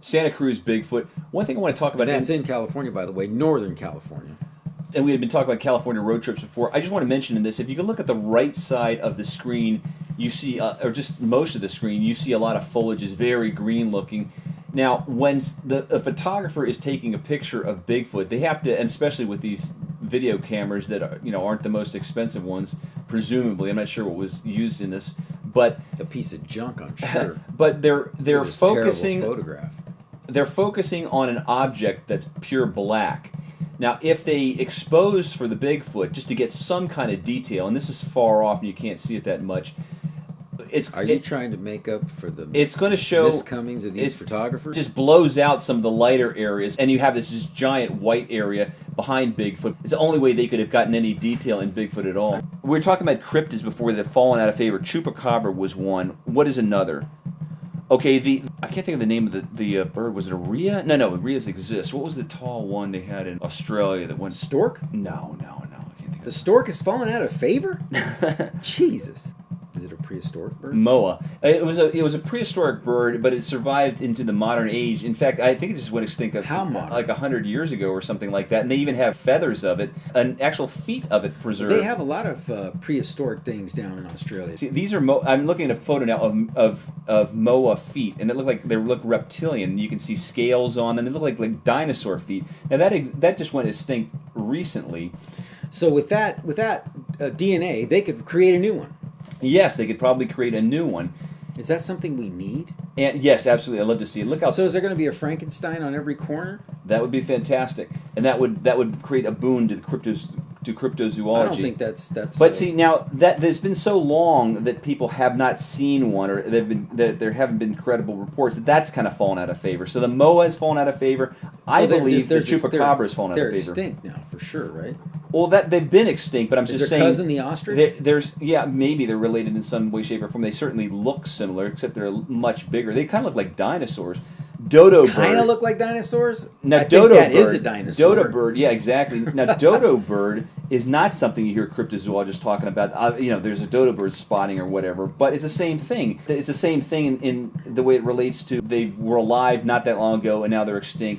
Santa Cruz Bigfoot. One thing I want to talk about, And that's in California, by the way, Northern California. and we had been talking about California road trips before. I just want to mention in this, if you can look at the right side of the screen, you see, or just most of the screen, you see a lot of foliage is very green looking. Now, when a photographer is taking a picture of Bigfoot, they have to, and especially with these video cameras that are, aren't the most expensive ones, presumably. I'm not sure what was used in this, but a piece of junk, I'm sure. But they're focusing. Terrible photograph. They're focusing on an object that's pure black. Now, if they expose for the Bigfoot just to get some kind of detail, and this is far off and you can't see it that much, Are you trying to make up for the it's going to show miscomings of these photographers? Just blows out some of the lighter areas, and you have this just giant white area behind Bigfoot. It's the only way they could have gotten any detail in Bigfoot at all. We were talking about cryptids before that have fallen out of favor. Chupacabra was one. What is another? Okay, I can't think of the name of the bird. Was it a rhea? No, rheas exist. What was the tall one they had in Australia that went... Stork? No. I can't think The stork has fallen out of favor? Jesus. Is it a prehistoric bird? Moa. It was a prehistoric bird, but it survived into the modern age. In fact, I think it just went extinct How modern? Like 100 years ago or something like that. And they even have feathers of it, an actual feet of it preserved. They have a lot of prehistoric things down in Australia. See, these are I'm looking at a photo now of Moa feet, and they look reptilian. You can see scales on them. They look like dinosaur feet. Now that just went extinct recently. So with that DNA, they could create a new one. Yes, they could probably create a new one. Is that something we need? And yes, absolutely. I'd love to see it. Look out! So is there going to be a Frankenstein on every corner? That would be fantastic, and that would create a boon to the cryptozoology. I don't think that's. But see, now that there's been so long that people have not seen one, or there haven't been credible reports that's kind of fallen out of favor. So the Moa has fallen out of favor. I believe the Chupacabra has fallen out of favor. They're extinct now, for sure, right? Well, they've been extinct, but I'm just saying. Is their cousin the ostrich? Maybe they're related in some way, shape, or form. They certainly look similar, except they're much bigger. They kind of look like dinosaurs. Dodo bird. Kind of look like dinosaurs? Now, Dodo bird is a dinosaur. Dodo bird, yeah, exactly. Now, dodo bird is not something you hear cryptozoologists talking about. There's a dodo bird spotting or whatever, but it's the same thing. It's the same thing in the way it relates to they were alive not that long ago and now they're extinct.